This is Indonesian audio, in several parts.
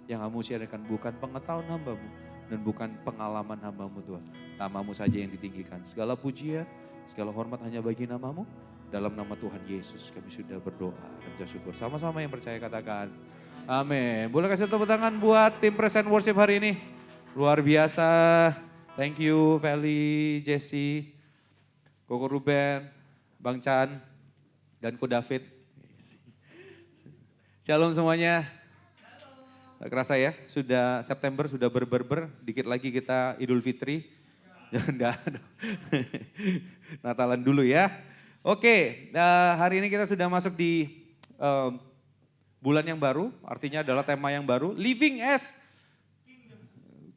Yang kamu sharekan bukan pengetahuan hambamu dan bukan pengalaman hambamu Tuhan. Namamu saja yang ditinggikan. Segala pujian, segala hormat hanya bagi namamu. Dalam nama Tuhan Yesus kami sudah berdoa dan bersyukur. Sama-sama yang percaya katakan amin. Boleh kasih tepuk tangan buat tim Present Worship hari ini. Luar biasa. Thank you Feli, Jesse, Koko Ruben, Bang Chan, dan Ko David. Shalom semuanya. Gak kerasa ya, sudah September, sudah berber, dikit lagi kita Idul Fitri. Enggak, Natalan dulu ya. Oke, hari ini kita sudah masuk di bulan yang baru, artinya adalah tema yang baru, Living as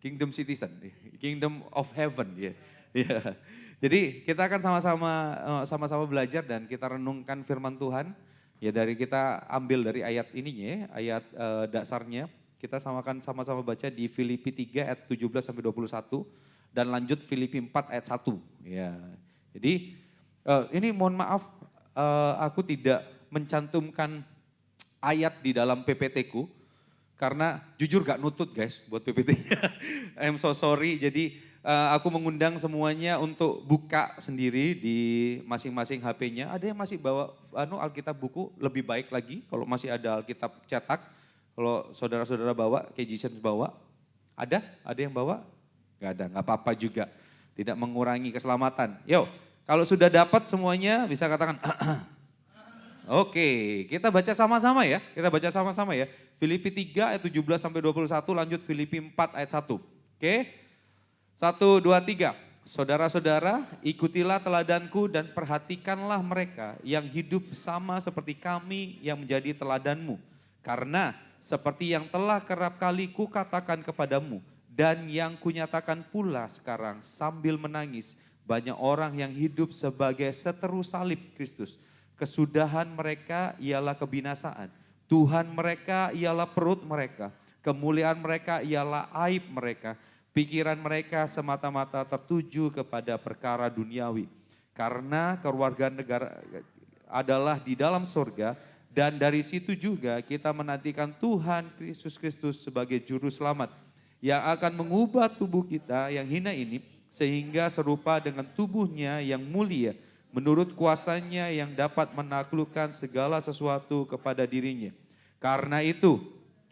Kingdom Citizen, Kingdom of Heaven. Ya. Jadi kita akan sama-sama belajar dan kita renungkan firman Tuhan. Ya dari kita ambil dari ayat ininya ya, ayat dasarnya. Kita sama-sama baca di Filipi 3 ayat 17 sampai 21 dan lanjut Filipi 4 ayat 1. Ya. Jadi ini mohon maaf aku tidak mencantumkan ayat di dalam PPT-ku karena jujur gak nutut guys buat PPT-nya. I'm so sorry. Jadi aku mengundang semuanya untuk buka sendiri di masing-masing HP-nya. Ada yang masih bawa Alkitab buku lebih baik lagi kalau masih ada Alkitab cetak. Kalau saudara-saudara bawa, kayak Jason bawa, ada? Ada yang bawa? Gak ada, gak apa-apa juga. Tidak mengurangi keselamatan. Yuk, kalau sudah dapat semuanya bisa katakan, Oke, kita baca sama-sama ya. Kita baca sama-sama ya. Filipi 3 ayat 17 sampai 21, lanjut Filipi 4 ayat 1. Oke, 1, 2, 3. Saudara-saudara, ikutilah teladanku dan perhatikanlah mereka yang hidup sama seperti kami yang menjadi teladanmu. Karena seperti yang telah kerap kali kukatakan kepadamu dan yang kunyatakan pula sekarang sambil menangis, banyak orang yang hidup sebagai seteru salib Kristus. Kesudahan mereka ialah kebinasaan, Tuhan mereka ialah perut mereka, kemuliaan mereka ialah aib mereka, pikiran mereka semata-mata tertuju kepada perkara duniawi. Karena keluarga negara adalah di dalam surga, dan dari situ juga kita menantikan Tuhan Yesus Kristus sebagai juru selamat yang akan mengubah tubuh kita yang hina ini sehingga serupa dengan tubuhnya yang mulia menurut kuasanya yang dapat menaklukkan segala sesuatu kepada dirinya. Karena itu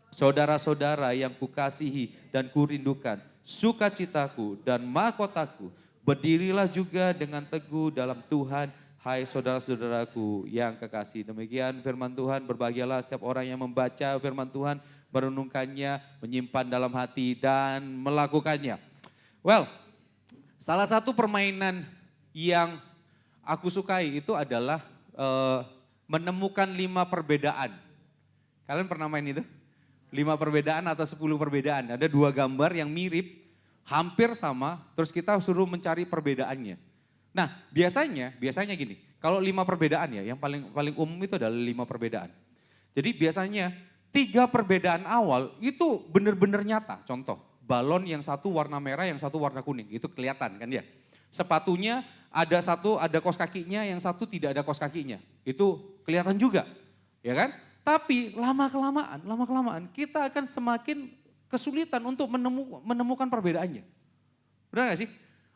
saudara-saudara yang kukasihi dan kurindukan, sukacitaku dan mahkotaku, berdirilah juga dengan teguh dalam Tuhan. Hai saudara-saudaraku yang kekasih. Demikian firman Tuhan, berbahagialah setiap orang yang membaca firman Tuhan, merenungkannya, menyimpan dalam hati dan melakukannya. Well, salah satu permainan yang aku sukai itu adalah menemukan 5 perbedaan. Kalian pernah main itu? 5 perbedaan atau 10 perbedaan. Ada 2 gambar yang mirip, hampir sama, terus kita suruh mencari perbedaannya. Nah biasanya gini, kalau 5 perbedaan ya, yang paling umum itu adalah 5 perbedaan. Jadi biasanya 3 perbedaan awal itu benar-benar nyata. Contoh, balon yang satu warna merah, yang satu warna kuning, itu kelihatan kan ya. Sepatunya ada kaos kakinya, yang satu tidak ada kaos kakinya, itu kelihatan juga, ya kan? Tapi lama-kelamaan kita akan semakin kesulitan untuk menemukan perbedaannya. Benar gak sih?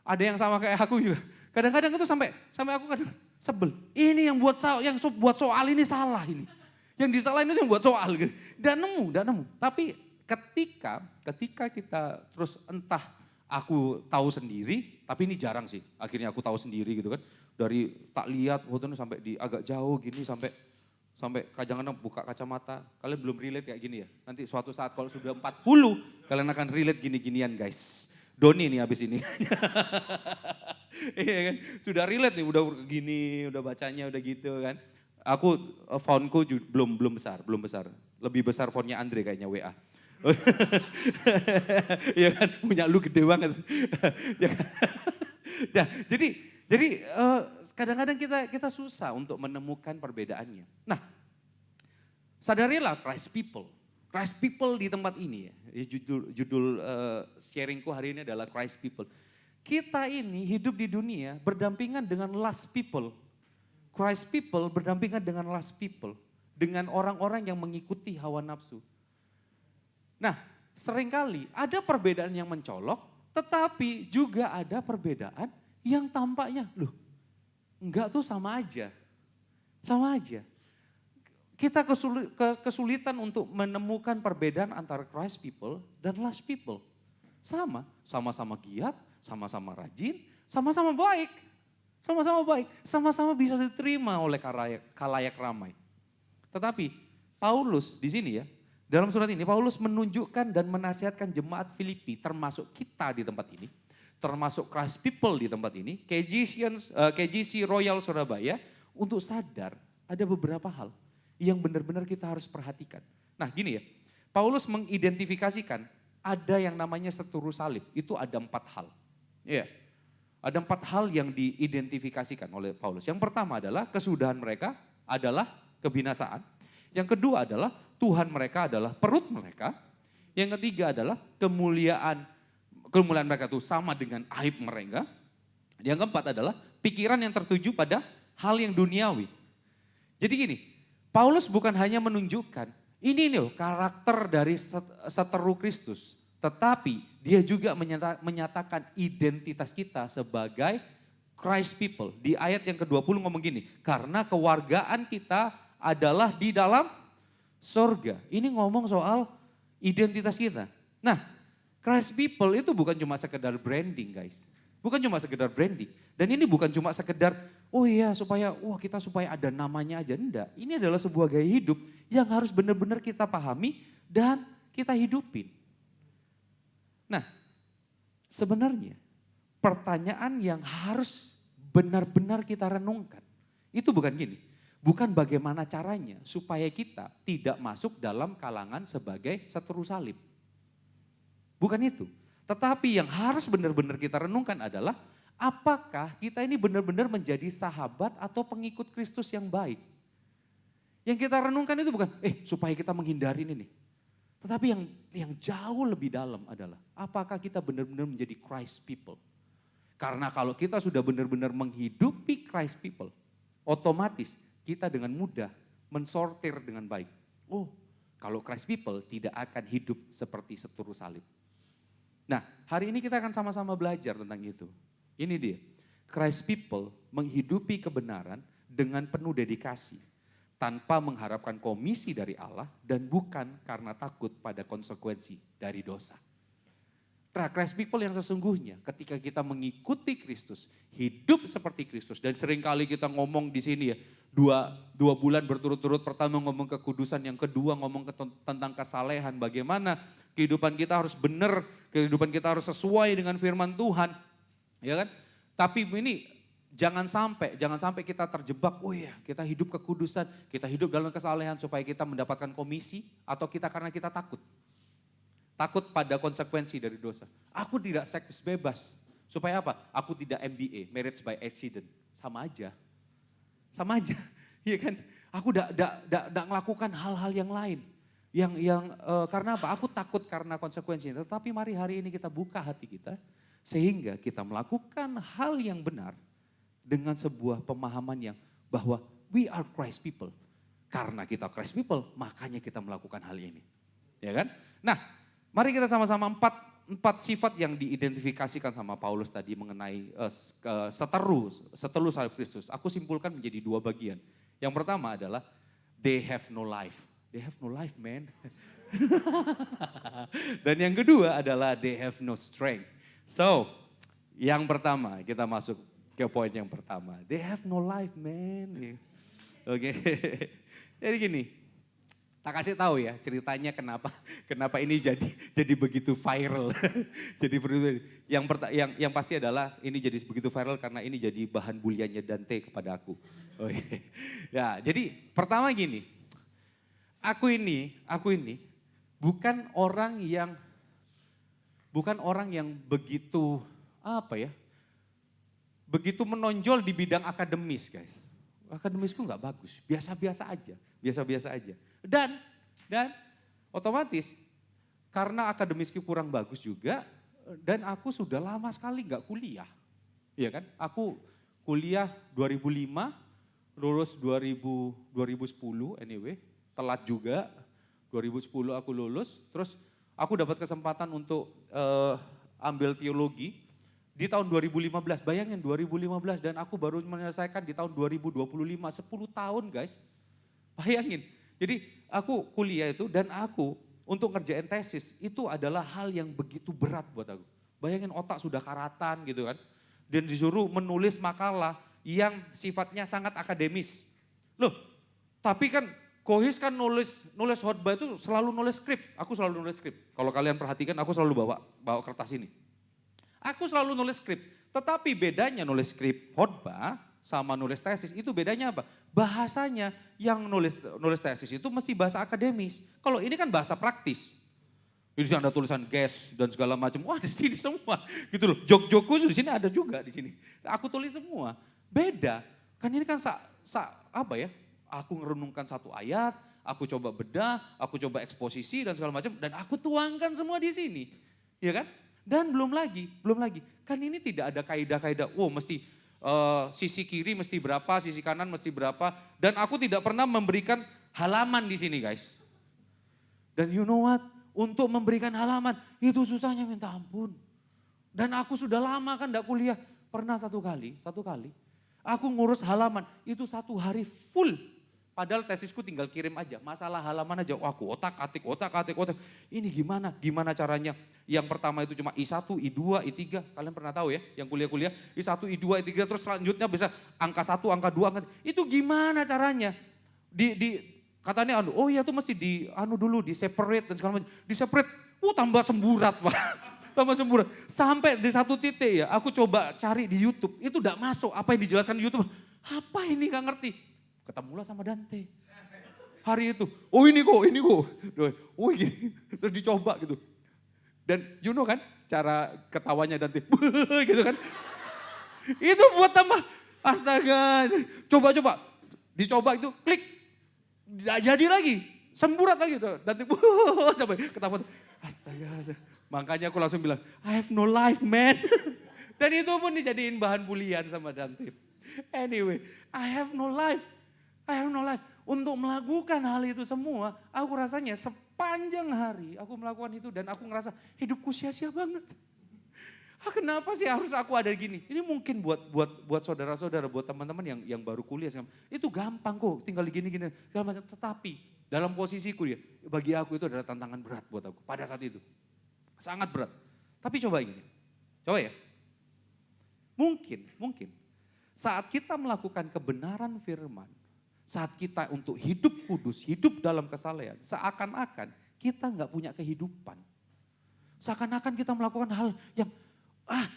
Ada yang sama kayak aku juga. Kadang-kadang itu sampai aku kadang sebel. Ini yang buat soal ini salah ini. Yang disalahin itu yang buat soal gitu. Dan nemu. Tapi ketika kita terus entah aku tahu sendiri, tapi ini jarang sih. Akhirnya aku tahu sendiri gitu kan. Dari tak lihat fotonya sampai di agak jauh gini sampai kadang-kadang buka kacamata. Kalian belum relate kayak gini ya. Nanti suatu saat kalau sudah 40 kalian akan relate gini-ginian guys. Doni nih habis ini. Iya kan, sudah relate nih, udah gini, udah bacanya udah gitu kan. Aku fontku belum besar. Lebih besar fontnya Andre kayaknya WA. Iya kan, punya lu gede banget. Nah, jadi kadang-kadang kita susah untuk menemukan perbedaannya. Nah, sadarilah Christ people di tempat ini ya. Judul sharingku hari ini adalah Christ people. Kita ini hidup di dunia berdampingan dengan lost people. Christ people berdampingan dengan lost people. Dengan orang-orang yang mengikuti hawa nafsu. Nah, seringkali ada perbedaan yang mencolok, tetapi juga ada perbedaan yang tampaknya, loh enggak tuh sama aja. Sama aja. Kita kesulitan untuk menemukan perbedaan antara Christ people dan lost people. Sama-sama giat, sama-sama rajin, sama-sama baik. Sama-sama baik, sama-sama bisa diterima oleh khalayak ramai. Tetapi Paulus di sini ya, dalam surat ini Paulus menunjukkan dan menasihatkan jemaat Filipi termasuk kita di tempat ini, termasuk Christ people di tempat ini, KGC Royal Surabaya, untuk sadar ada beberapa hal yang benar-benar kita harus perhatikan. Nah gini ya, Paulus mengidentifikasikan ada yang namanya seteru salib, itu ada 4 hal. Ya. Ada 4 hal yang diidentifikasikan oleh Paulus. Yang pertama adalah kesudahan mereka adalah kebinasaan. Yang kedua adalah Tuhan mereka adalah perut mereka. Yang ketiga adalah kemuliaan mereka itu sama dengan aib mereka. Yang keempat adalah pikiran yang tertuju pada hal yang duniawi. Jadi gini, Paulus bukan hanya menunjukkan ini loh karakter dari seteru Kristus. Tetapi dia juga menyatakan identitas kita sebagai Christ people. Di ayat yang ke-20 ngomong gini, karena kewargaan kita adalah di dalam sorga. Ini ngomong soal identitas kita. Nah, Christ people itu bukan cuma sekedar branding guys. Bukan cuma sekedar branding. Dan ini bukan cuma sekedar, oh iya supaya ada namanya aja. Enggak, ini adalah sebuah gaya hidup yang harus benar-benar kita pahami dan kita hidupin. Nah, sebenarnya pertanyaan yang harus benar-benar kita renungkan, itu bukan gini, bukan bagaimana caranya supaya kita tidak masuk dalam kalangan sebagai seteru salib. Bukan itu, tetapi yang harus benar-benar kita renungkan adalah apakah kita ini benar-benar menjadi sahabat atau pengikut Kristus yang baik. Yang kita renungkan itu bukan, supaya kita menghindari ini nih. Tetapi yang jauh lebih dalam adalah apakah kita benar-benar menjadi Christ people. Karena kalau kita sudah benar-benar menghidupi Christ people, otomatis kita dengan mudah mensortir dengan baik. Oh, kalau Christ people tidak akan hidup seperti seteru salib. Nah, hari ini kita akan sama-sama belajar tentang itu. Ini dia, Christ people menghidupi kebenaran dengan penuh dedikasi. Tanpa mengharapkan komisi dari Allah dan bukan karena takut pada konsekuensi dari dosa. Nah, Christ people yang sesungguhnya ketika kita mengikuti Kristus, hidup seperti Kristus. Dan seringkali kita ngomong di sini ya, dua bulan berturut-turut, pertama ngomong kekudusan, yang kedua ngomong tentang kesalehan. Bagaimana kehidupan kita harus benar, kehidupan kita harus sesuai dengan firman Tuhan. Ya kan? Tapi ini jangan sampai kita terjebak, oh iya kita hidup kekudusan, kita hidup dalam kesalehan supaya kita mendapatkan komisi atau karena kita takut. Takut pada konsekuensi dari dosa. Aku tidak seks bebas, supaya apa? Aku tidak MBA, marriage by accident. Sama aja, iya kan? Aku tidak melakukan hal-hal yang lain. Karena apa? Aku takut karena konsekuensinya. Tetapi mari hari ini kita buka hati kita, sehingga kita melakukan hal yang benar, dengan sebuah pemahaman yang bahwa we are Christ people. Karena kita Christ people, makanya kita melakukan hal ini. Ya kan? Nah, mari kita sama-sama empat sifat yang diidentifikasikan sama Paulus tadi mengenai seteru salib Kristus. Aku simpulkan menjadi 2 bagian. Yang pertama adalah they have no life. They have no life, man. Dan yang kedua adalah they have no strength. So, yang pertama kita masuk ke poin yang pertama. They have no life, man. Oke. Jadi gini, tak kasih tahu ya ceritanya kenapa ini jadi begitu viral. Jadi yang pasti adalah ini jadi begitu viral karena ini jadi bahan buliannya Dante kepada aku. Oke. Ya, jadi pertama gini. Aku ini bukan orang yang begitu begitu menonjol di bidang akademis, guys. Akademisku nggak bagus, biasa-biasa aja. Dan otomatis karena akademisku kurang bagus juga, dan aku sudah lama sekali nggak kuliah, iya kan? Aku kuliah 2005, lulus 2010 anyway, telat juga. 2010 aku lulus, terus aku dapat kesempatan untuk ambil teologi di tahun 2015. Bayangin 2015 dan aku baru menyelesaikan di tahun 2025, 10 tahun guys. Bayangin. Jadi aku kuliah itu dan aku untuk ngerjain tesis itu adalah hal yang begitu berat buat aku. Bayangin otak sudah karatan gitu kan. Dan disuruh menulis makalah yang sifatnya sangat akademis. Loh, tapi kan Kohis kan nulis khotbah itu selalu nulis skrip. Aku selalu nulis skrip. Kalau kalian perhatikan aku selalu bawa kertas ini. Aku selalu nulis skrip. Tetapi bedanya nulis skrip khotbah sama nulis tesis itu bedanya apa? Bahasanya yang nulis tesis itu mesti bahasa akademis. Kalau ini kan bahasa praktis. Di sini ada tulisan gas dan segala macam. Wah, di sini semua gitu loh. Jok-jokku di sini ada juga di sini. Aku tulis semua. Beda. Kan ini kan apa ya? Aku ngerenungkan satu ayat, aku coba bedah, aku coba eksposisi dan segala macam dan aku tuangkan semua di sini. Ya kan? Dan belum lagi. Kan ini tidak ada kaidah-kaidah. Oh, mesti sisi kiri mesti berapa, sisi kanan mesti berapa. Dan aku tidak pernah memberikan halaman di sini guys. Dan you know what? Untuk memberikan halaman itu susahnya minta ampun. Dan aku sudah lama kan enggak kuliah. Pernah satu kali. Aku ngurus halaman itu 1 hari full. Padahal tesisku tinggal kirim aja, masalah halaman aja. Wah, aku otak-atik. Ini gimana caranya? Yang pertama itu cuma I1, I2, I3. Kalian pernah tahu ya, yang kuliah-kuliah I1, I2, I3 terus selanjutnya bisa angka 1, angka 2, itu gimana caranya? Katanya oh iya itu mesti dulu, di separate dan segala macam. Di separate, tambah semburat Pak. Tambah semburat. Sampai di satu titik ya, aku coba cari di YouTube, itu enggak masuk apa yang dijelaskan di YouTube. Apa ini enggak ngerti. Ketemulah sama Dante. Hari itu, oh ini kok. Oh gini, terus dicoba gitu. Dan you know kan cara ketawanya Dante, gitu kan. Itu buat tambah, astaga, coba. Dicoba itu, klik. Tidak jadi lagi, semburat lagi. Dante, sampai ketawa. Astaga, makanya aku langsung bilang, I have no life man. Dan itu pun dijadiin bahan bulian sama Dante. Anyway, I have no life. Untuk melakukan hal itu semua, aku rasanya sepanjang hari aku melakukan itu dan aku ngerasa hidupku sia-sia banget. Kenapa sih harus aku ada gini? Ini mungkin buat saudara-saudara, buat teman-teman yang baru kuliah, itu gampang kok, tinggal gini-gini segala macam. Tetapi dalam posisiku ya, bagi aku itu adalah tantangan berat buat aku pada saat itu. Sangat berat. Tapi coba ya. Mungkin saat kita melakukan kebenaran firman, saat kita untuk hidup kudus, hidup dalam kesalehan, seakan-akan kita nggak punya kehidupan. Seakan-akan kita melakukan hal yang,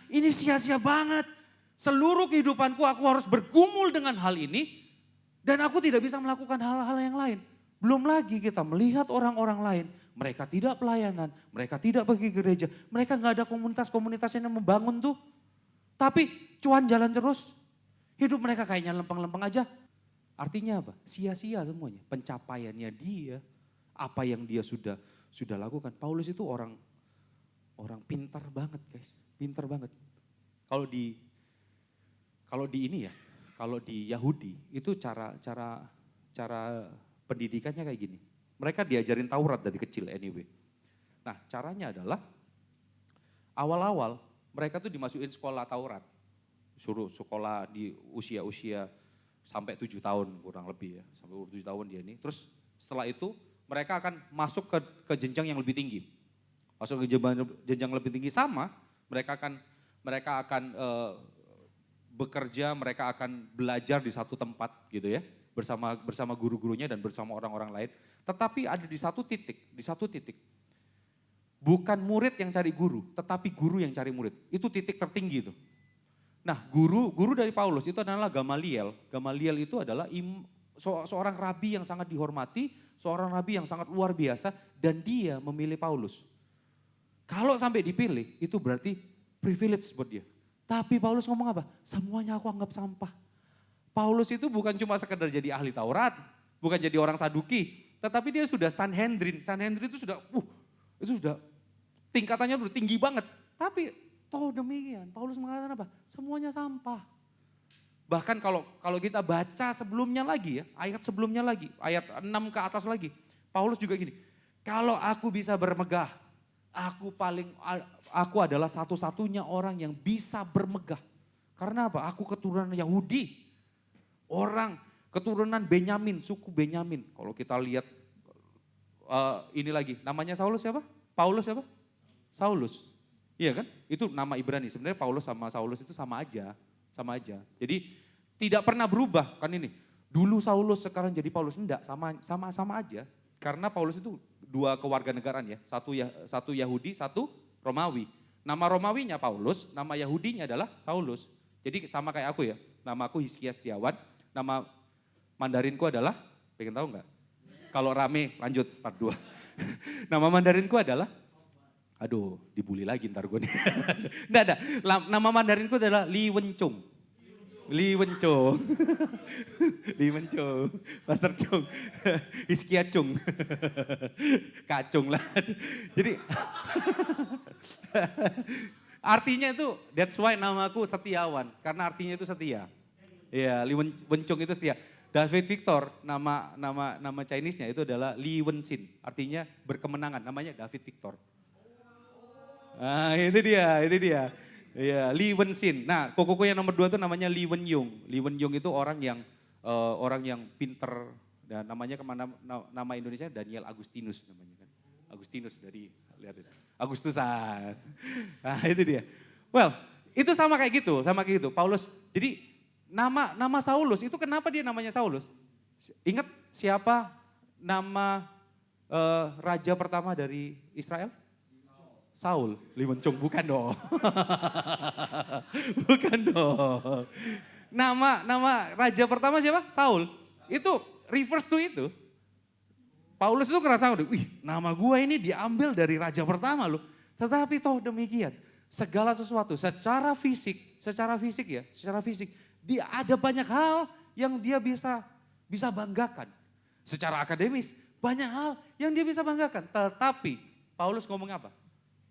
ini sia-sia banget. Seluruh kehidupanku aku harus bergumul dengan hal ini, dan aku tidak bisa melakukan hal-hal yang lain. Belum lagi kita melihat orang-orang lain, mereka tidak pelayanan, mereka tidak pergi gereja, mereka nggak ada komunitas-komunitas yang membangun tuh. Tapi cuan jalan terus, hidup mereka kayaknya lempeng-lempeng aja. Artinya apa? Sia-sia semuanya. Pencapaiannya dia, apa yang dia sudah lakukan. Paulus itu orang pintar banget guys, pintar banget. Kalau di ini ya, kalau di Yahudi itu cara pendidikannya kayak gini. Mereka diajarin Taurat dari kecil anyway. Nah caranya adalah awal-awal mereka tuh dimasukin sekolah Taurat. Suruh sekolah di usia sampai 7 tahun kurang lebih ya. Sampai 7 tahun dia ini. Terus setelah itu mereka akan masuk ke jenjang yang lebih tinggi. Masuk ke jenjang lebih tinggi sama mereka akan bekerja, mereka akan belajar di satu tempat gitu ya. Bersama guru-gurunya dan bersama orang-orang lain. Tetapi ada di satu titik. Bukan murid yang cari guru, tetapi guru yang cari murid. Itu titik tertinggi itu. Nah guru dari Paulus itu adalah Gamaliel. Gamaliel itu adalah seorang rabi yang sangat dihormati, seorang rabi yang sangat luar biasa dan dia memilih Paulus. Kalau sampai dipilih itu berarti privilege buat dia. Tapi Paulus ngomong apa? Semuanya aku anggap sampah. Paulus itu bukan cuma sekedar jadi ahli Taurat, bukan jadi orang Saduki, tetapi dia sudah Sanhedrin. Sanhedrin itu sudah tingkatannya udah tinggi banget. Tapi toh demikian, Paulus mengatakan apa? Semuanya sampah. Bahkan kalau kita baca sebelumnya lagi ya, ayat sebelumnya lagi, ayat 6 ke atas lagi. Paulus juga gini, kalau aku bisa bermegah, Aku adalah satu-satunya orang yang bisa bermegah. Karena apa? Aku keturunan Yahudi. Orang keturunan Benyamin, suku Benyamin. Kalau kita lihat ini lagi, namanya Saulus siapa? Paulus siapa? Saulus. Iya kan? Itu nama Ibrani. Sebenarnya Paulus sama Saulus itu sama aja. Sama aja. Jadi tidak pernah berubah kan ini. Dulu Saulus sekarang jadi Paulus. Enggak, sama aja. Karena Paulus itu dua kewarganegaraan ya. Satu Yahudi, satu Romawi. Nama Romawinya Paulus, nama Yahudinya adalah Saulus. Jadi sama kayak aku ya. Nama aku Hizkia Setiawan, nama Mandarinku adalah, pengen tahu nggak? Kalau rame lanjut part 2. Nama Mandarinku adalah, aduh dibully lagi ntar gue nih. Nggak. Nama Mandarinku adalah Li Wencung. Li Wencung. Li Wencung. Pastor Cung. Hizkia Cung. Kacung lah. Jadi artinya itu, that's why namaku Setiawan. Karena artinya itu setia. Iya, Li Wencung itu setia. David Victor, nama Chinese-nya itu adalah Li Wenxin. Artinya berkemenangan, namanya David Victor. Nah itu dia. Iya, Li Wenxin. Nah, kokoku yang nomor 2 itu namanya Li Wenyung. Li Wenyung itu orang yang pinter, dan namanya nama Indonesia Daniel Agustinus namanya kan. Agustinus dari, lihat itu, Agustusan. Nah itu dia. Well, itu sama kayak gitu, Paulus. Jadi nama Saulus itu kenapa dia namanya Saulus? Ingat siapa nama raja pertama dari Israel? Saul, Li Wencung, bukan dong. Bukan dong. Nama raja pertama siapa? Saul. Itu reverse to itu. Paulus itu ngerasa, wih nama gue ini diambil dari raja pertama loh. Tetapi toh demikian, segala sesuatu secara fisik, dia ada banyak hal yang dia bisa banggakan. Secara akademis, banyak hal yang dia bisa banggakan. Tetapi Paulus ngomong apa?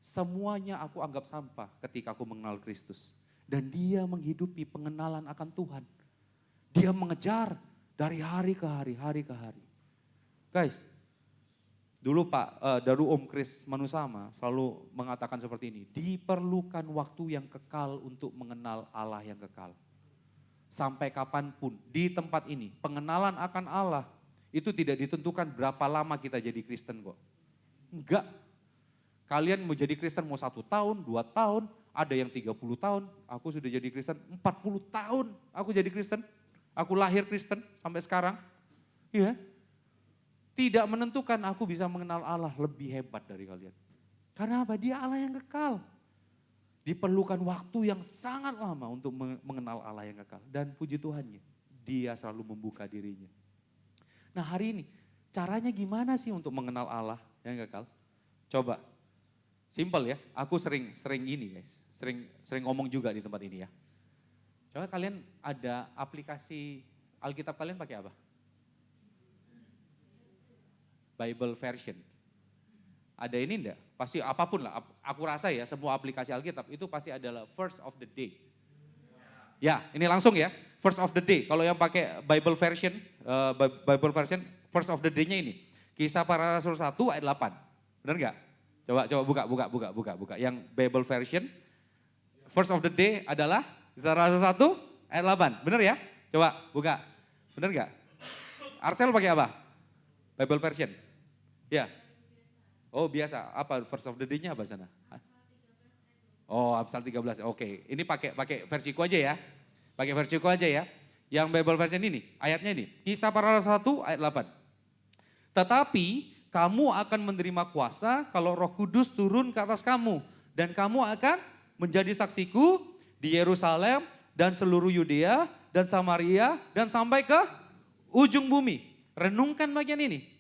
Semuanya aku anggap sampah ketika aku mengenal Kristus. Dan dia menghidupi pengenalan akan Tuhan. Dia mengejar dari hari ke hari. Guys, dulu Om Kris Manusama selalu mengatakan seperti ini. Diperlukan waktu yang kekal untuk mengenal Allah yang kekal. Sampai kapanpun di tempat ini, pengenalan akan Allah itu tidak ditentukan berapa lama kita jadi Kristen kok. Enggak. Kalian mau jadi Kristen mau 1 tahun, 2 tahun, ada yang 30 tahun. Aku sudah jadi Kristen 40 tahun aku jadi Kristen. Aku lahir Kristen sampai sekarang. Iya. Tidak menentukan aku bisa mengenal Allah lebih hebat dari kalian. Karena apa? Dia Allah yang kekal. Diperlukan waktu yang sangat lama untuk mengenal Allah yang kekal. Dan puji Tuhannya, dia selalu membuka dirinya. Nah hari ini, caranya gimana sih untuk mengenal Allah yang kekal? Coba, simple ya, aku sering gini guys, sering ngomong juga di tempat ini ya. Coba kalian ada aplikasi Alkitab kalian pakai apa? Bible version. Ada ini enggak? Pasti apapun lah, aku rasa ya semua aplikasi Alkitab itu pasti adalah first of the day. Ya, ini langsung ya, first of the day. Kalau yang pakai Bible version, first of the day-nya ini. Kisah Para Rasul 1 ayat 8. Benar enggak? Coba buka. Yang Bible version, first of the day adalah Kisah Para Rasul 1 ayat 8. Benar ya? Coba buka. Benar enggak? Arcel pakai apa? Bible version. Ya. Oh biasa, apa first of the day-nya apa sana? Oh Amsal 13, oke. Ini pakai versiku aja ya. Pakai versiku aja ya. Yang Bible version ini, ayatnya ini. Kisah Para Rasul 1 ayat 8. Tetapi kamu akan menerima kuasa kalau Roh Kudus turun ke atas kamu. Dan kamu akan menjadi saksiku di Yerusalem dan seluruh Yudea dan Samaria dan sampai ke ujung bumi. Renungkan bagian ini.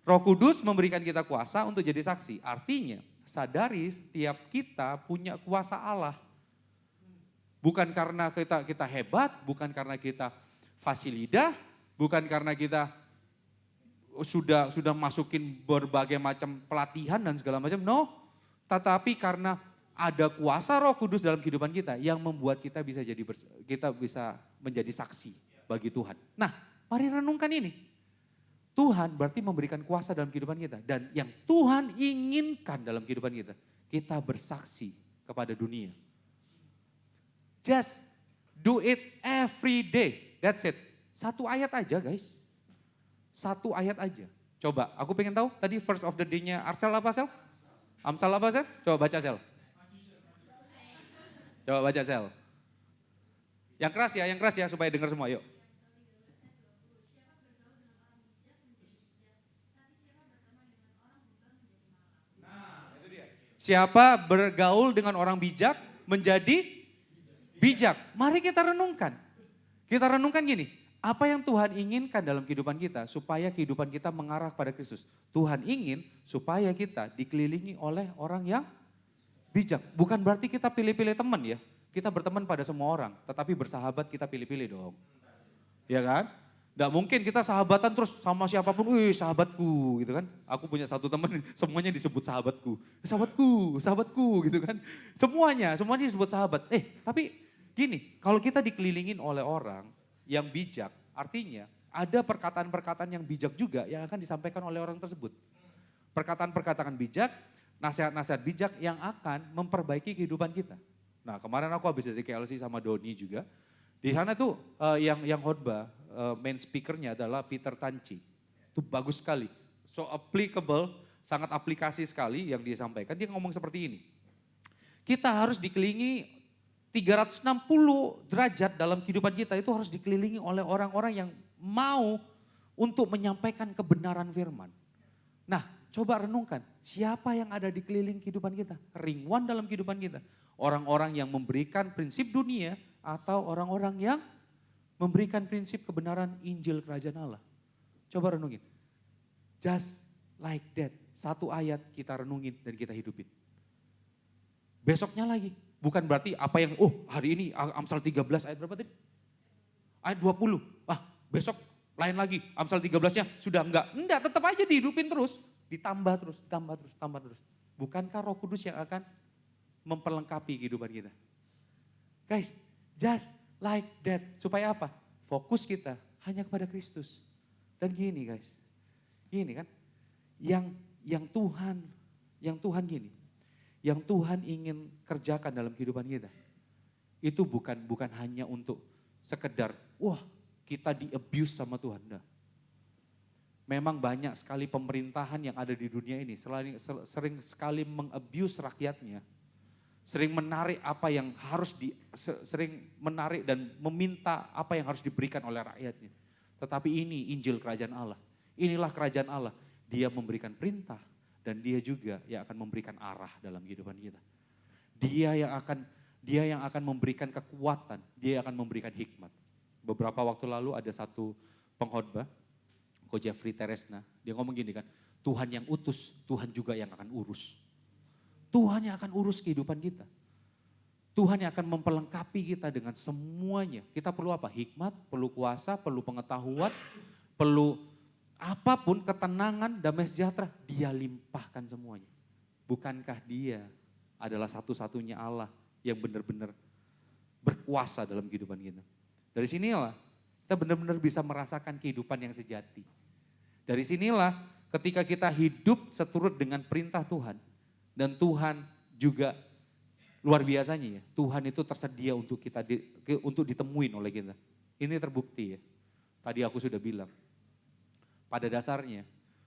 Roh Kudus memberikan kita kuasa untuk jadi saksi. Artinya sadari setiap kita punya kuasa Allah. Bukan karena kita hebat, bukan karena kita fasih lidah, bukan karena kita sudah masukin berbagai macam pelatihan dan segala macam. No, tetapi karena ada kuasa Roh Kudus dalam kehidupan kita yang membuat kita bisa menjadi saksi bagi Tuhan. Nah, mari renungkan ini. Tuhan berarti memberikan kuasa dalam kehidupan kita. Dan yang Tuhan inginkan dalam kehidupan kita, kita bersaksi kepada dunia. Just do it every day. That's it. Satu ayat aja guys. Satu ayat aja. Coba, aku pengen tahu tadi first of the day-nya Arsel apa Sel? Amsal apa Sel? Coba baca Sel. Coba baca Sel. Yang keras ya supaya dengar semua, yuk. Siapa bergaul dengan orang bijak menjadi bijak. Mari kita renungkan. Kita renungkan gini, apa yang Tuhan inginkan dalam kehidupan kita supaya kehidupan kita mengarah pada Kristus. Tuhan ingin supaya kita dikelilingi oleh orang yang bijak. Bukan berarti kita pilih-pilih teman ya. Kita berteman pada semua orang, tetapi bersahabat kita pilih-pilih dong. Ya kan? Nggak mungkin kita sahabatan terus sama siapapun, wih sahabatku gitu kan. Aku punya satu teman semuanya disebut sahabatku. Sahabatku gitu kan. Semuanya disebut sahabat. Tapi gini, kalau kita dikelilingin oleh orang yang bijak, artinya ada perkataan-perkataan yang bijak juga yang akan disampaikan oleh orang tersebut. Perkataan-perkataan bijak, nasihat-nasihat bijak yang akan memperbaiki kehidupan kita. Nah kemarin aku habis dari KLC sama Doni juga. Di sana tuh yang khotbah, main speakernya adalah Peter Tanci. Itu bagus sekali. So applicable, sangat aplikasi sekali yang dia sampaikan. Dia ngomong seperti ini. Kita harus dikelilingi 360 derajat dalam kehidupan kita itu harus dikelilingi oleh orang-orang yang mau untuk menyampaikan kebenaran firman. Nah coba renungkan, siapa yang ada di keliling kehidupan kita? Ring one dalam kehidupan kita. Orang-orang yang memberikan prinsip dunia atau orang-orang yang memberikan prinsip kebenaran Injil Kerajaan Allah. Coba renungin. Just like that. Satu ayat kita renungin dan kita hidupin. Besoknya lagi. Bukan berarti apa yang, hari ini Amsal 13 ayat berapa tadi? Ayat 20. Besok lain lagi. Amsal 13-nya sudah enggak. Enggak, tetap aja dihidupin terus. Ditambah terus. Bukankah Roh Kudus yang akan memperlengkapi kehidupan kita? Guys, just like that. Supaya apa? Fokus kita hanya kepada Kristus. Dan gini guys, gini kan, yang Tuhan gini, yang Tuhan ingin kerjakan dalam kehidupan kita, itu bukan hanya untuk sekedar, kita di-abuse sama Tuhan. Nah, memang banyak sekali pemerintahan yang ada di dunia ini, sering sekali meng-abuse rakyatnya. Sering menarik apa yang sering menarik dan meminta apa yang harus diberikan oleh rakyatnya. Tetapi ini Injil Kerajaan Allah. Inilah Kerajaan Allah. Dia memberikan perintah dan dia juga yang akan memberikan arah dalam kehidupan kita. Dia yang akan memberikan kekuatan, dia yang akan memberikan hikmat. Beberapa waktu lalu ada satu pengkhotbah, Ko Jeffrey Teresna, dia ngomong gini kan, Tuhan yang utus, Tuhan juga yang akan urus. Tuhan yang akan urus kehidupan kita. Tuhan yang akan memperlengkapi kita dengan semuanya. Kita perlu apa? Hikmat, perlu kuasa, perlu pengetahuan, perlu apapun, ketenangan, damai sejahtera. Dia limpahkan semuanya. Bukankah dia adalah satu-satunya Allah yang benar-benar berkuasa dalam kehidupan kita. Dari sinilah kita benar-benar bisa merasakan kehidupan yang sejati. Dari sinilah ketika kita hidup seturut dengan perintah Tuhan. Dan Tuhan juga luar biasanya ya, Tuhan itu tersedia untuk kita untuk ditemuin oleh kita. Ini terbukti ya. Tadi aku sudah bilang, pada dasarnya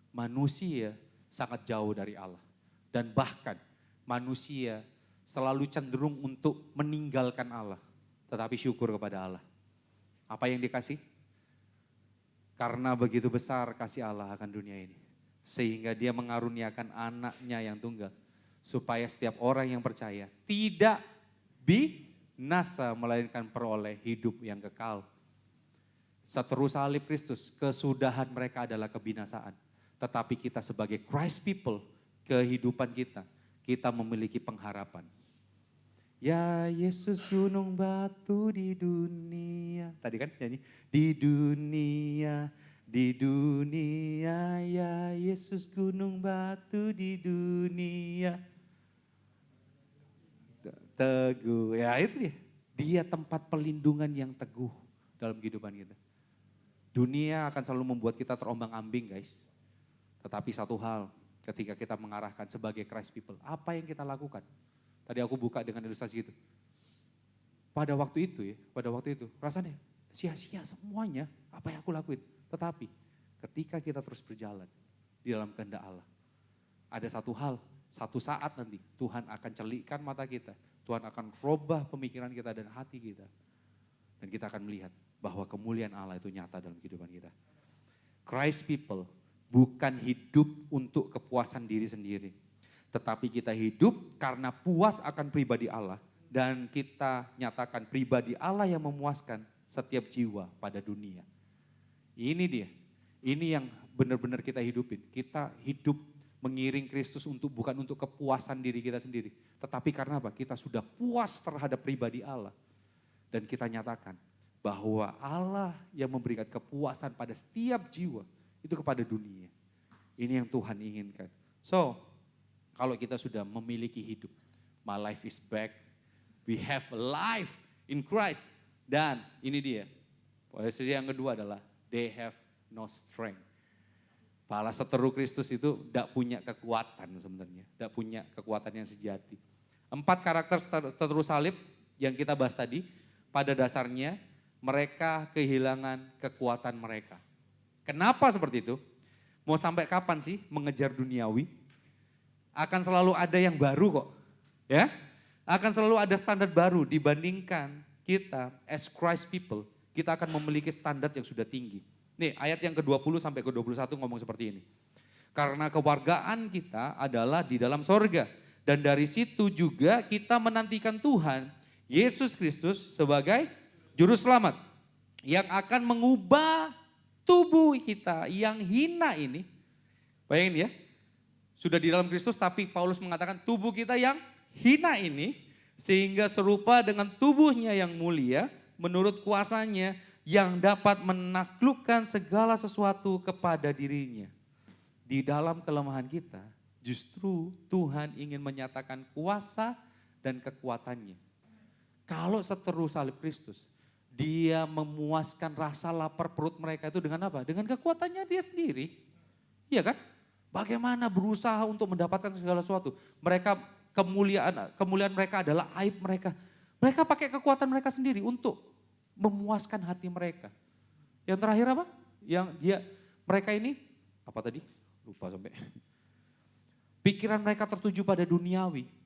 manusia sangat jauh dari Allah. Dan bahkan manusia selalu cenderung untuk meninggalkan Allah. Tetapi syukur kepada Allah. Apa yang dikasih? Karena begitu besar kasih Allah akan dunia ini. Sehingga dia mengaruniakan anaknya yang tunggal. Supaya setiap orang yang percaya tidak binasa melainkan peroleh hidup yang kekal. Seteru salib Kristus, kesudahan mereka adalah kebinasaan. Tetapi kita sebagai Christ people, kehidupan kita memiliki pengharapan. Ya Yesus gunung batu di dunia. Tadi kan nyanyi, di dunia ya Yesus gunung batu di dunia. Teguh, ya itu dia. Dia tempat perlindungan yang teguh dalam kehidupan kita. Dunia akan selalu membuat kita terombang-ambing guys. Tetapi satu hal, ketika kita mengarahkan sebagai Christ people, apa yang kita lakukan? Tadi aku buka dengan ilustrasi gitu. Pada waktu itu, rasanya sia-sia semuanya apa yang aku lakuin. Tetapi ketika kita terus berjalan di dalam kehendak Allah, ada satu hal, satu saat nanti Tuhan akan celikkan mata kita. Tuhan akan robah pemikiran kita dan hati kita. Dan kita akan melihat bahwa kemuliaan Allah itu nyata dalam kehidupan kita. Christ people bukan hidup untuk kepuasan diri sendiri. Tetapi kita hidup karena puas akan pribadi Allah. Dan kita nyatakan pribadi Allah yang memuaskan setiap jiwa pada dunia. Ini dia, ini yang benar-benar kita hidupin. Kita hidup mengiring Kristus bukan untuk kepuasan diri kita sendiri. Tetapi karena apa? Kita sudah puas terhadap pribadi Allah. Dan kita nyatakan bahwa Allah yang memberikan kepuasan pada setiap jiwa itu kepada dunia. Ini yang Tuhan inginkan. So, kalau kita sudah memiliki hidup, my life is back, we have a life in Christ. Dan ini dia, posisi yang kedua adalah they have no strength. Para seteru Kristus itu tidak punya kekuatan sebenarnya, tidak punya kekuatan yang sejati. 4 karakter seteru salib yang kita bahas tadi, pada dasarnya mereka kehilangan kekuatan mereka. Kenapa seperti itu? Mau sampai kapan sih mengejar duniawi? Akan selalu ada yang baru kok. Ya, akan selalu ada standar baru dibandingkan kita as Christ people. Kita akan memiliki standar yang sudah tinggi. Nih ayat yang ke-20 sampai ke-21 ngomong seperti ini. Karena kewargaan kita adalah di dalam sorga. Dan dari situ juga kita menantikan Tuhan Yesus Kristus sebagai juru selamat yang akan mengubah tubuh kita yang hina ini. Bayangin ya, sudah di dalam Kristus tapi Paulus mengatakan tubuh kita yang hina ini sehingga serupa dengan tubuhnya yang mulia menurut kuasanya yang dapat menaklukkan segala sesuatu kepada dirinya. Di dalam kelemahan kita justru Tuhan ingin menyatakan kuasa dan kekuatannya. Kalau seteru salib Kristus, dia memuaskan rasa lapar perut mereka itu dengan apa? Dengan kekuatannya dia sendiri. Iya kan? Bagaimana berusaha untuk mendapatkan segala sesuatu. Mereka kemuliaan mereka adalah aib mereka. Mereka pakai kekuatan mereka sendiri untuk memuaskan hati mereka. Yang terakhir apa? Mereka ini, apa tadi? Lupa sampai. Pikiran mereka tertuju pada duniawi.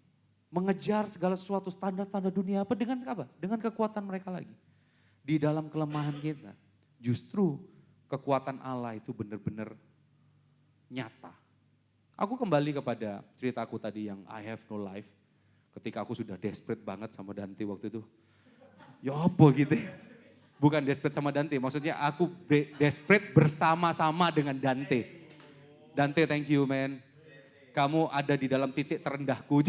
Mengejar segala sesuatu standar-standar dunia apa? Dengan kekuatan mereka lagi. Di dalam kelemahan kita, justru kekuatan Allah itu benar-benar nyata. Aku kembali kepada ceritaku tadi yang I have no life. Ketika aku sudah desperate banget sama Dante waktu itu. Ya apa gitu. Bukan desperate sama Dante, maksudnya aku desperate bersama-sama dengan Dante. Dante, thank you man. Kamu ada di dalam titik terendahku.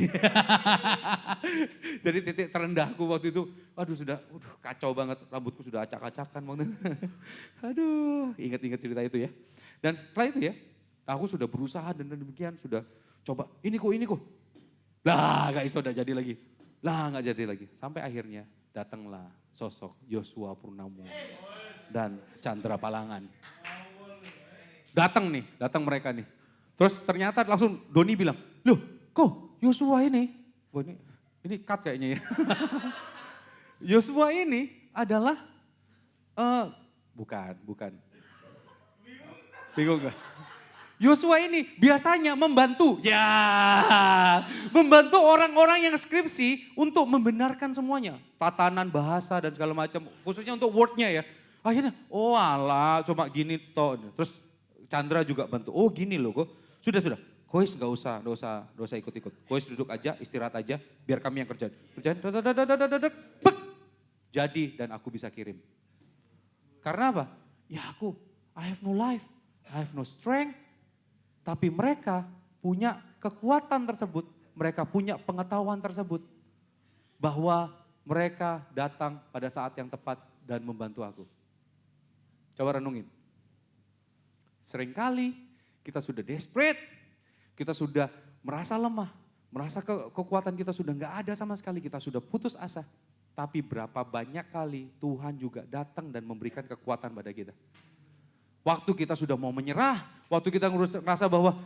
Jadi titik terendahku waktu itu, kacau banget. Rambutku sudah acak-acakan waktu itu. Aduh, ingat-ingat cerita itu ya. Dan setelah itu ya, aku sudah berusaha dan demikian, sudah coba, ini kok. Lah gak iso udah jadi lagi. Lah gak jadi lagi. Sampai akhirnya datanglah sosok Yosua Purnomo dan Chandra Palangan. Datang mereka nih. Terus ternyata langsung Doni bilang, loh kok Yosua ini? Wah ini cut kayaknya ya. Yosua ini adalah, bukan. Bingung gak? Yosua ini biasanya membantu orang-orang yang skripsi untuk membenarkan semuanya. Tatanan bahasa dan segala macam, khususnya untuk wordnya ya. Akhirnya, cuma gini toh. Terus Chandra juga bantu, gini loh kok. Sudah. Kois gak usah ikut-ikut. Kois duduk aja, istirahat aja, biar kami yang kerjain. Jadi dan aku bisa kirim. Karena apa? Ya I have no life, I have no strength. Tapi mereka punya kekuatan tersebut, mereka punya pengetahuan tersebut. Bahwa mereka datang pada saat yang tepat dan membantu aku. Coba renungin. Seringkali kita sudah desperate, kita sudah merasa lemah, merasa kekuatan kita sudah gak ada sama sekali, kita sudah putus asa. Tapi berapa banyak kali Tuhan juga datang dan memberikan kekuatan pada kita. Waktu kita sudah mau menyerah, waktu kita ngerasa bahwa,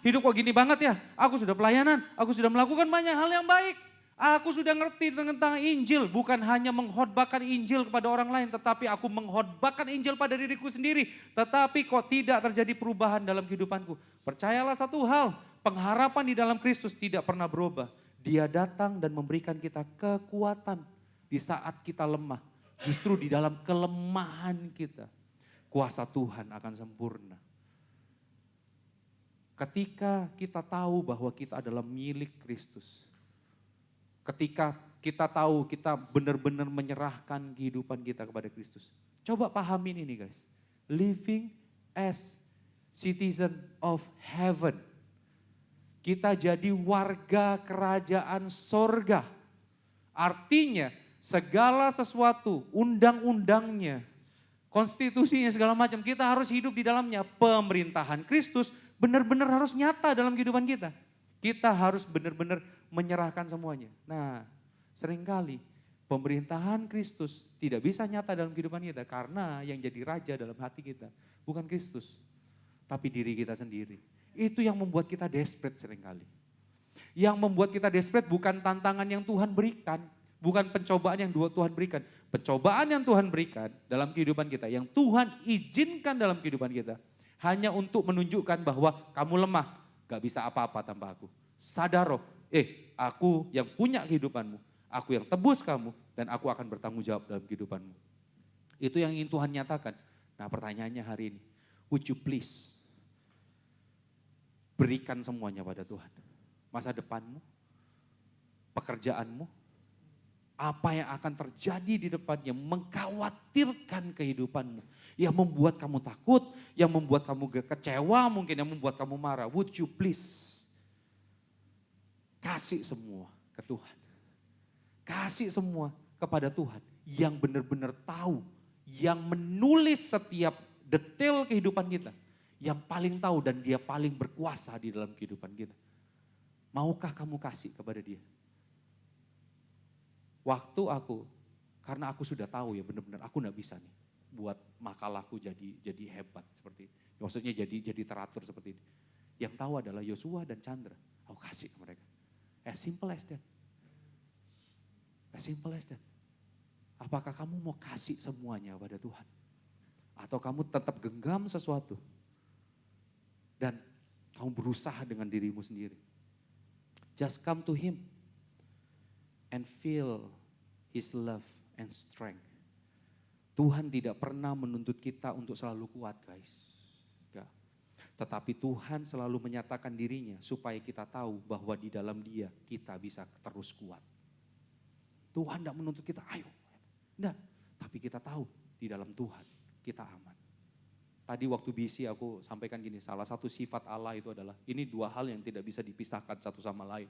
hidup kok gini banget ya, aku sudah pelayanan, aku sudah melakukan banyak hal yang baik. Aku sudah ngerti tentang Injil, bukan hanya mengkhotbahkan Injil kepada orang lain, tetapi aku mengkhotbahkan Injil pada diriku sendiri. Tetapi kok tidak terjadi perubahan dalam kehidupanku. Percayalah satu hal, pengharapan di dalam Kristus tidak pernah berubah. Dia datang dan memberikan kita kekuatan di saat kita lemah. Justru di dalam kelemahan kita, kuasa Tuhan akan sempurna. Ketika kita tahu bahwa kita adalah milik Kristus, ketika kita tahu kita benar-benar menyerahkan kehidupan kita kepada Kristus. Coba pahamin ini guys. Living as citizen of heaven. Kita jadi warga kerajaan sorga. Artinya segala sesuatu, undang-undangnya, konstitusinya segala macam, kita harus hidup di dalamnya. Pemerintahan Kristus benar-benar harus nyata dalam kehidupan kita. Kita harus benar-benar menyerahkan semuanya. Nah, seringkali pemerintahan Kristus tidak bisa nyata dalam kehidupan kita karena yang jadi raja dalam hati kita bukan Kristus, tapi diri kita sendiri. Itu yang membuat kita desperate seringkali. Yang membuat kita desperate bukan tantangan yang Tuhan berikan, bukan pencobaan yang Tuhan berikan. Pencobaan yang Tuhan berikan dalam kehidupan kita, yang Tuhan izinkan dalam kehidupan kita, hanya untuk menunjukkan bahwa kamu lemah, gak bisa apa-apa tanpa aku. Sadar, aku yang punya kehidupanmu, aku yang tebus kamu, dan aku akan bertanggung jawab dalam kehidupanmu. Itu yang ingin Tuhan nyatakan. Nah pertanyaannya hari ini, would you please berikan semuanya pada Tuhan? Masa depanmu, pekerjaanmu, apa yang akan terjadi di depannya, mengkhawatirkan kehidupanmu, yang membuat kamu takut, yang membuat kamu kecewa, mungkin yang membuat kamu marah. Would you please kasih semua ke Tuhan. Kasih semua kepada Tuhan yang benar-benar tahu, yang menulis setiap detail kehidupan kita, yang paling tahu dan dia paling berkuasa di dalam kehidupan kita. Maukah kamu kasih kepada dia? Waktu karena aku sudah tahu ya benar-benar aku gak bisa nih buat makalahku jadi hebat seperti ini. Maksudnya jadi teratur seperti ini. Yang tahu adalah Yosua dan Chandra. Aku kasih ke mereka. As simple as that. As simple as that. Apakah kamu mau kasih semuanya pada Tuhan? Atau kamu tetap genggam sesuatu dan kamu berusaha dengan dirimu sendiri? Just come to Him and feel His love and strength. Tuhan tidak pernah menuntut kita untuk selalu kuat guys. Tetapi Tuhan selalu menyatakan dirinya supaya kita tahu bahwa di dalam Dia kita bisa terus kuat. Tuhan tidak menuntut kita, ayo. Enggak, tapi kita tahu di dalam Tuhan kita aman. Tadi waktu BC aku sampaikan gini, salah satu sifat Allah itu adalah, ini dua hal yang tidak bisa dipisahkan satu sama lain.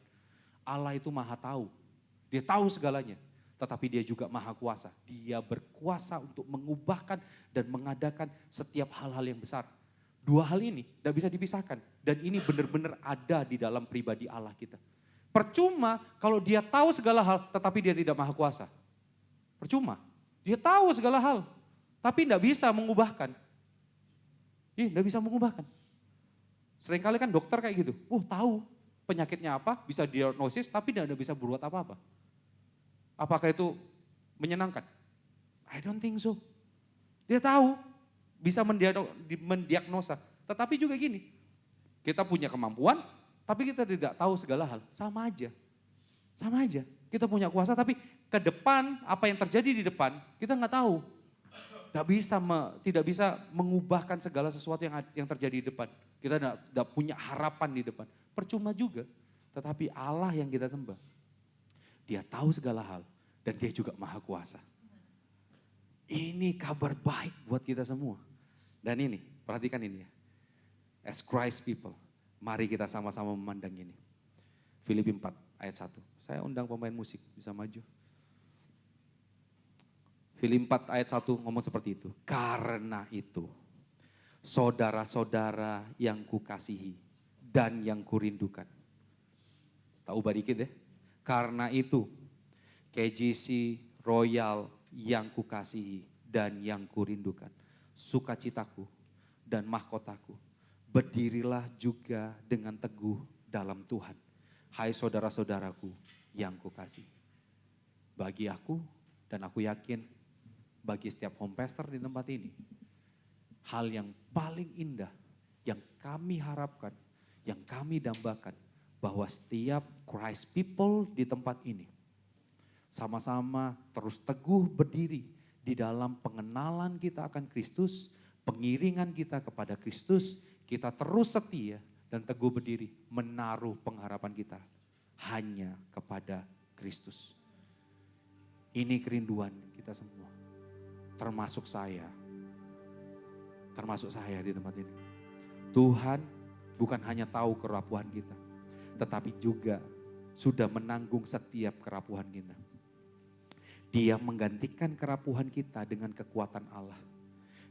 Allah itu maha tahu, dia tahu segalanya. Tetapi dia juga maha kuasa, dia berkuasa untuk mengubahkan dan mengadakan setiap hal-hal yang besar. Dua hal ini tidak bisa dipisahkan dan ini benar-benar ada di dalam pribadi Allah kita. Percuma kalau dia tahu segala hal tetapi dia tidak maha kuasa. Percuma, dia tahu segala hal tapi tidak bisa mengubahkan. Tidak bisa mengubahkan. Seringkali kan dokter kayak gitu, tahu penyakitnya apa, bisa diagnosis tapi tidak bisa berbuat apa-apa. Apakah itu menyenangkan? I don't think so. Dia tahu. Bisa mendiagnosa. Tetapi juga gini, kita punya kemampuan, tapi kita tidak tahu segala hal. Sama aja. Sama aja. Kita punya kuasa, tapi ke depan, apa yang terjadi di depan, kita nggak tahu. Tidak bisa mengubahkan segala sesuatu yang terjadi di depan. Kita tidak punya harapan di depan. Percuma juga. Tetapi Allah yang kita sembah, Dia tahu segala hal, dan Dia juga maha kuasa. Ini kabar baik buat kita semua. Dan ini, perhatikan ini ya. As Christ people, mari kita sama-sama memandang ini. Filipi 4 ayat 1. Saya undang pemain musik, bisa maju. Filipi 4 ayat 1 ngomong seperti itu. Karena itu, saudara-saudara yang kukasihi dan yang kurindukan. Tak ubah dikit ya. Karena itu, KGC Royal yang kukasihi dan yang kurindukan. Sukacitaku dan mahkotaku. Berdirilah juga dengan teguh dalam Tuhan. Hai saudara-saudaraku yang kukasih. Bagi aku dan aku yakin bagi setiap home pastor di tempat ini, hal yang paling indah yang kami harapkan, yang kami dambakan, bahwa setiap Christ people di tempat ini sama-sama terus teguh berdiri di dalam pengenalan kita akan Kristus, pengiringan kita kepada Kristus, kita terus setia dan teguh berdiri menaruh pengharapan kita hanya kepada Kristus. Ini kerinduan kita semua, termasuk saya di tempat ini. Tuhan bukan hanya tahu kerapuhan kita, tetapi juga sudah menanggung setiap kerapuhan kita. Dia menggantikan kerapuhan kita dengan kekuatan Allah.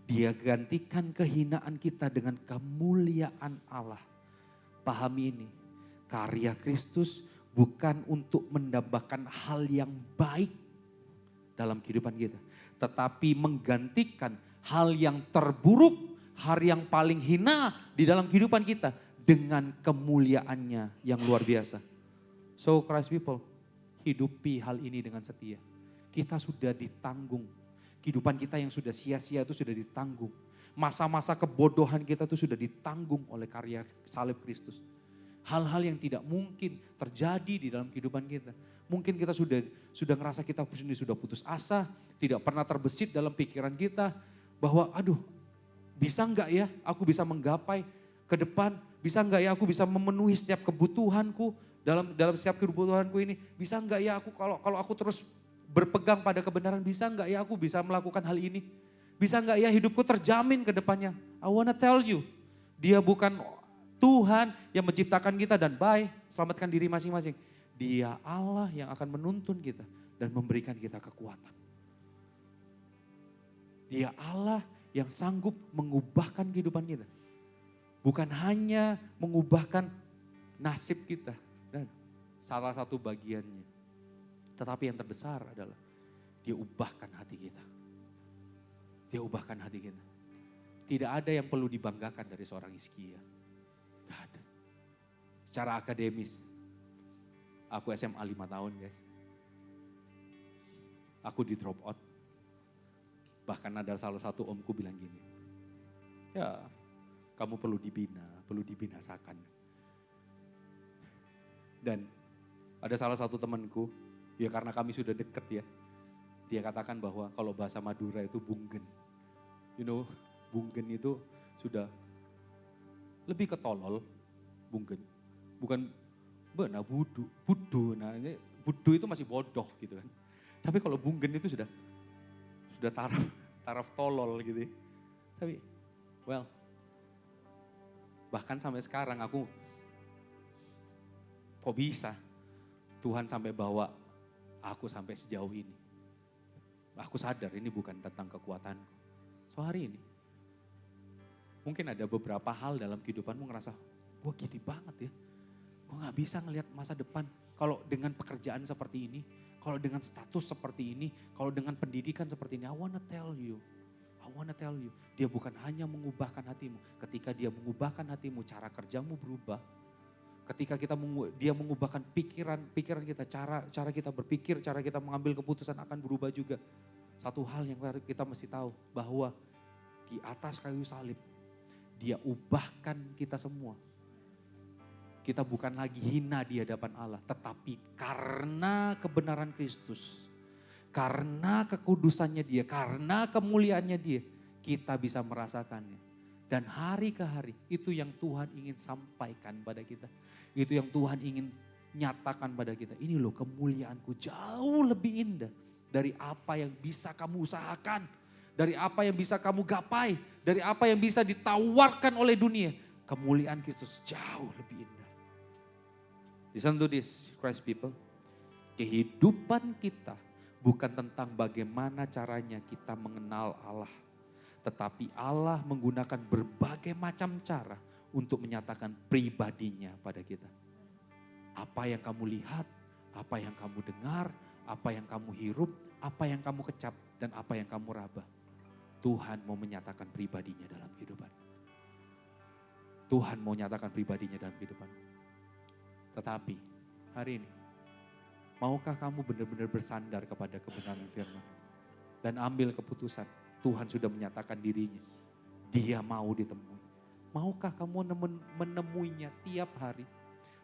Dia gantikan kehinaan kita dengan kemuliaan Allah. Pahami ini, karya Kristus bukan untuk mendambakan hal yang baik dalam kehidupan kita, tetapi menggantikan hal yang terburuk, hal yang paling hina di dalam kehidupan kita dengan kemuliaannya yang luar biasa. So Christ people, hidupi hal ini dengan setia. Kita sudah ditanggung. Kehidupan kita yang sudah sia-sia itu sudah ditanggung. Masa-masa kebodohan kita itu sudah ditanggung oleh karya salib Kristus. Hal-hal yang tidak mungkin terjadi di dalam kehidupan kita. Mungkin kita sudah ngerasa kita sudah putus asa, tidak pernah terbesit dalam pikiran kita bahwa aduh, bisa enggak ya aku bisa menggapai ke depan, bisa enggak ya aku bisa memenuhi setiap kebutuhanku dalam setiap kebutuhanku ini, bisa enggak ya aku kalau aku terus berpegang pada kebenaran, bisa enggak ya aku bisa melakukan hal ini? Bisa enggak ya hidupku terjamin ke depannya? I wanna tell you, dia bukan Tuhan yang menciptakan kita dan bye, selamatkan diri masing-masing. Dia Allah yang akan menuntun kita dan memberikan kita kekuatan. Dia Allah yang sanggup mengubahkan kehidupan kita. Bukan hanya mengubahkan nasib kita dan salah satu bagiannya. Tetapi yang terbesar adalah dia ubahkan hati kita. Dia ubahkan hati kita. Tidak ada yang perlu dibanggakan dari seorang Hizkia. Tidak ada. Secara akademis, aku SMA 5 tahun guys. Aku di drop out. Bahkan ada salah satu omku bilang gini, ya kamu perlu dibina, perlu dibinasakan. Dan ada salah satu temanku, ya karena kami sudah deket ya, dia katakan bahwa kalau bahasa Madura itu bunggen. You know, bunggen itu sudah lebih ke tolol, bunggen. Bukan benar budu, nah ini budu itu masih bodoh gitu kan. Tapi kalau bunggen itu sudah taraf tolol gitu. Tapi well, bahkan sampai sekarang aku kok bisa Tuhan sampai bawa aku sampai sejauh ini. Aku sadar ini bukan tentang kekuatan. So hari ini mungkin ada beberapa hal dalam kehidupanmu ngerasa, wah gini banget ya. Gue gak bisa ngelihat masa depan kalau dengan pekerjaan seperti ini, kalau dengan status seperti ini, kalau dengan pendidikan seperti ini. I wanna tell you, dia bukan hanya mengubahkan hatimu. Ketika dia mengubahkan hatimu, cara kerjamu berubah. Ketika dia mengubahkan pikiran kita, cara kita berpikir, cara kita mengambil keputusan akan berubah juga. Satu hal yang kita mesti tahu, bahwa di atas kayu salib, dia ubahkan kita semua. Kita bukan lagi hina di hadapan Allah, tetapi karena kebenaran Kristus, karena kekudusannya dia, karena kemuliaannya dia, kita bisa merasakannya. Dan hari ke hari, itu yang Tuhan ingin sampaikan pada kita. Itu yang Tuhan ingin nyatakan pada kita. Ini loh kemuliaanku jauh lebih indah dari apa yang bisa kamu usahakan, dari apa yang bisa kamu gapai, dari apa yang bisa ditawarkan oleh dunia. Kemuliaan Kristus jauh lebih indah. Listen to this, Christ people. Kehidupan kita bukan tentang bagaimana caranya kita mengenal Allah. Tetapi Allah menggunakan berbagai macam cara untuk menyatakan pribadinya pada kita. Apa yang kamu lihat, apa yang kamu dengar, apa yang kamu hirup, apa yang kamu kecap, dan apa yang kamu raba. Tuhan mau menyatakan pribadinya dalam kehidupan. Tuhan mau nyatakan pribadinya dalam kehidupan. Tetapi hari ini, maukah kamu benar-benar bersandar kepada kebenaran firman dan ambil keputusan? Tuhan sudah menyatakan dirinya, dia mau ditemui. Maukah kamu menemuinya tiap hari?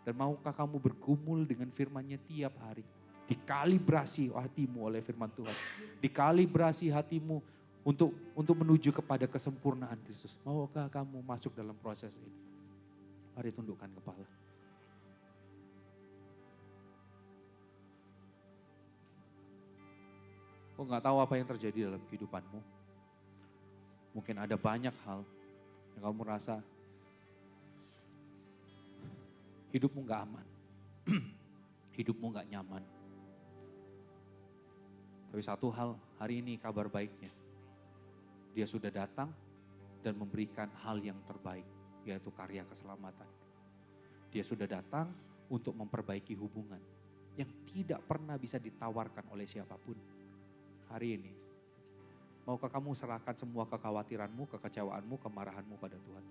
Dan maukah kamu bergumul dengan firman-Nya tiap hari? Dikalibrasi hatimu oleh firman Tuhan. Dikalibrasi hatimu untuk menuju kepada kesempurnaan Kristus. Maukah kamu masuk dalam proses ini? Mari tundukkan kepala. Kau gak tahu apa yang terjadi dalam kehidupanmu. Mungkin ada banyak hal yang kamu merasa hidupmu gak aman. Hidupmu gak nyaman. Tapi satu hal, hari ini kabar baiknya. Dia sudah datang dan memberikan hal yang terbaik, yaitu karya keselamatan. Dia sudah datang untuk memperbaiki hubungan yang tidak pernah bisa ditawarkan oleh siapapun. Hari ini, maukah kamu serahkan semua kekhawatiranmu, kekecewaanmu, kemarahanmu pada Tuhan?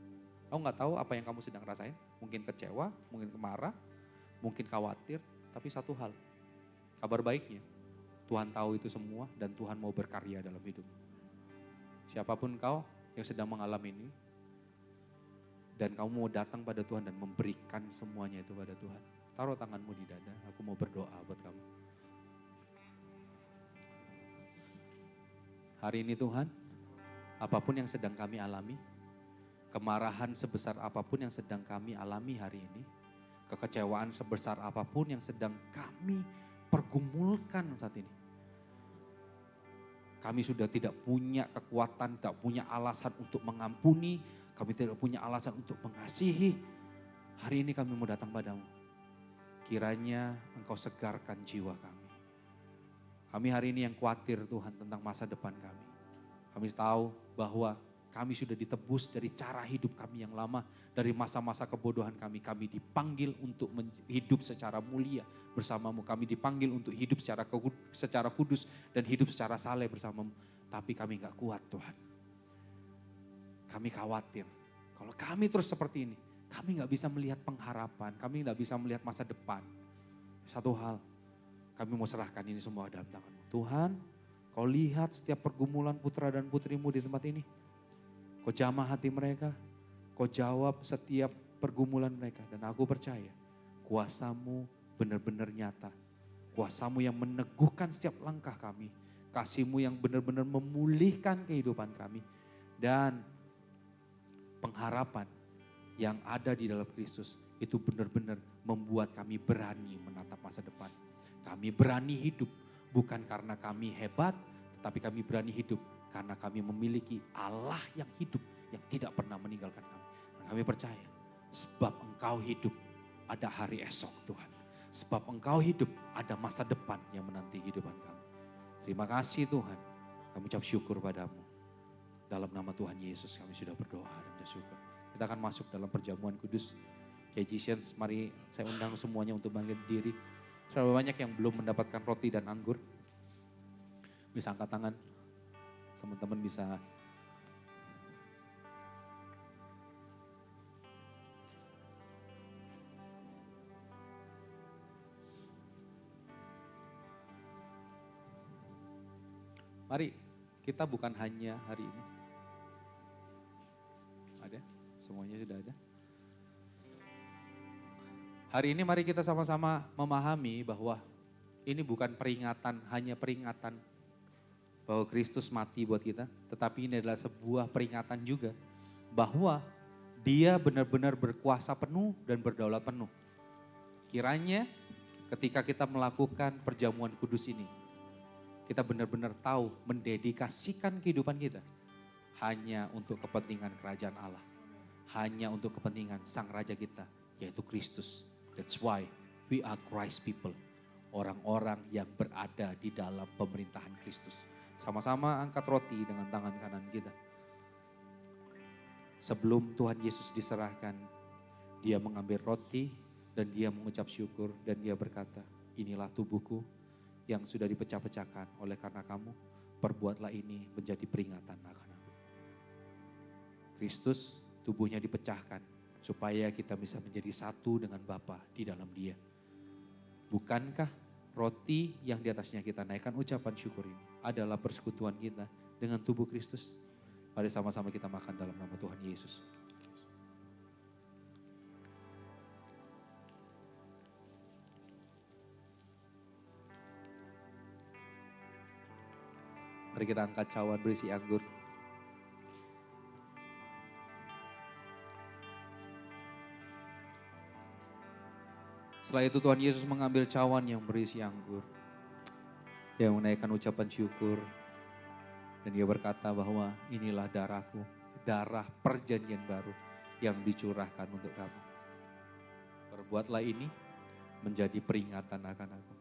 Aku gak tahu apa yang kamu sedang rasain. Mungkin kecewa, mungkin marah, mungkin khawatir. Tapi satu hal, kabar baiknya, Tuhan tahu itu semua dan Tuhan mau berkarya dalam hidupmu. Siapapun kau yang sedang mengalami ini, dan kamu mau datang pada Tuhan dan memberikan semuanya itu pada Tuhan. Taruh tanganmu di dada, aku mau berdoa buat kamu. Hari ini Tuhan, apapun yang sedang kami alami, kemarahan sebesar apapun yang sedang kami alami hari ini, kekecewaan sebesar apapun yang sedang kami pergumulkan saat ini. Kami sudah tidak punya kekuatan, tidak punya alasan untuk mengampuni, kami tidak punya alasan untuk mengasihi. Hari ini kami mau datang padamu. Kiranya Engkau segarkan jiwa kami. Kami hari ini yang khawatir Tuhan tentang masa depan kami. Kami tahu bahwa kami sudah ditebus dari cara hidup kami yang lama, dari masa-masa kebodohan kami. Kami dipanggil untuk hidup secara mulia bersamamu. Kami dipanggil untuk hidup secara kudus dan hidup secara saleh bersamamu. Tapi kami gak kuat Tuhan. Kami khawatir. Kalau kami terus seperti ini, kami gak bisa melihat pengharapan. Kami gak bisa melihat masa depan. Satu hal, kami mau serahkan ini semua dalam tangan-Mu. Tuhan, Kau lihat setiap pergumulan putra dan putrimu di tempat ini. Kau jamah hati mereka, Kau jawab setiap pergumulan mereka. Dan aku percaya kuasa-Mu benar-benar nyata. Kuasa-Mu yang meneguhkan setiap langkah kami. Kasih-Mu yang benar-benar memulihkan kehidupan kami. Dan pengharapan yang ada di dalam Kristus itu benar-benar membuat kami berani menatap masa depan. Kami berani hidup bukan karena kami hebat, tetapi kami berani hidup karena kami memiliki Allah yang hidup, yang tidak pernah meninggalkan kami. Dan kami percaya, sebab Engkau hidup, ada hari esok Tuhan. Sebab Engkau hidup, ada masa depan yang menanti kehidupan kami. Terima kasih Tuhan, kami ucap syukur padamu. Dalam nama Tuhan Yesus kami sudah berdoa dan bersyukur. Kita akan masuk dalam perjamuan kudus. KGCians, mari saya undang semuanya untuk bangkit diri. Terlalu banyak yang belum mendapatkan roti dan anggur. Bisa angkat tangan. Teman-teman bisa. Mari, kita bukan hanya hari ini. Ada? Semuanya sudah ada. Hari ini mari kita sama-sama memahami bahwa ini bukan peringatan, hanya peringatan bahwa Kristus mati buat kita. Tetapi ini adalah sebuah peringatan juga bahwa Dia benar-benar berkuasa penuh dan berdaulat penuh. Kiranya ketika kita melakukan perjamuan kudus ini, kita benar-benar tahu mendedikasikan kehidupan kita hanya untuk kepentingan kerajaan Allah. Hanya untuk kepentingan Sang Raja kita, yaitu Kristus. That's why we are Christ people. Orang-orang yang berada di dalam pemerintahan Kristus. Sama-sama angkat roti dengan tangan kanan kita. Sebelum Tuhan Yesus diserahkan, Dia mengambil roti dan Dia mengucap syukur dan Dia berkata, inilah tubuhku yang sudah dipecah-pecahkan oleh karena kamu. Perbuatlah ini menjadi peringatan akan aku. Kristus tubuhnya dipecahkan supaya kita bisa menjadi satu dengan Bapa di dalam Dia. Bukankah roti yang di atasnya kita naikkan ucapan syukur ini adalah persekutuan kita dengan tubuh Kristus? Mari sama-sama kita makan dalam nama Tuhan Yesus. Mari kita angkat cawan berisi anggur. Setelah itu Tuhan Yesus mengambil cawan yang berisi anggur. Dia menaikkan ucapan syukur. Dan dia berkata bahwa inilah darahku, darah perjanjian baru yang dicurahkan untuk kamu. Perbuatlah ini menjadi peringatan akan aku.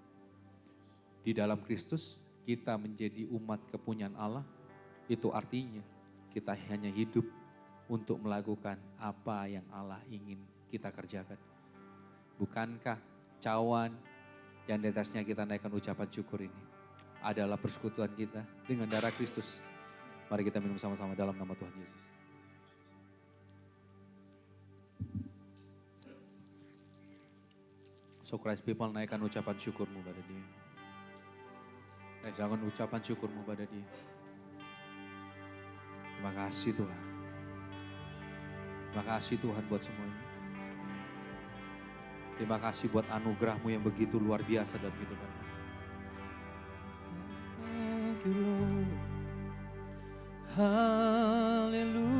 Di dalam Kristus kita menjadi umat kepunyaan Allah. Itu artinya kita hanya hidup untuk melakukan apa yang Allah ingin kita kerjakan. Bukankah cawan yang di atasnya kita naikkan ucapan syukur ini adalah persekutuan kita dengan darah Kristus? Mari kita minum sama-sama dalam nama Tuhan Yesus. So Christ people, naikkan ucapan syukurmu pada Dia. Naikkan ucapan syukurmu pada Dia. Terima kasih Tuhan. Terima kasih Tuhan buat semuanya. Terima kasih buat anugerah-Mu yang begitu luar biasa dalam kehidupan. Thank you Lord. Haleluya.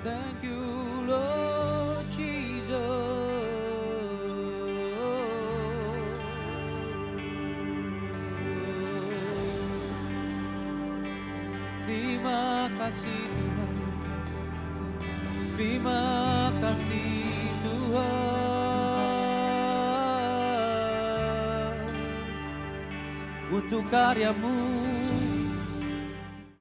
Thank you Lord Jesus. Terima kasih Tuhan. Terima kasih Tuhan untuk karya-Mu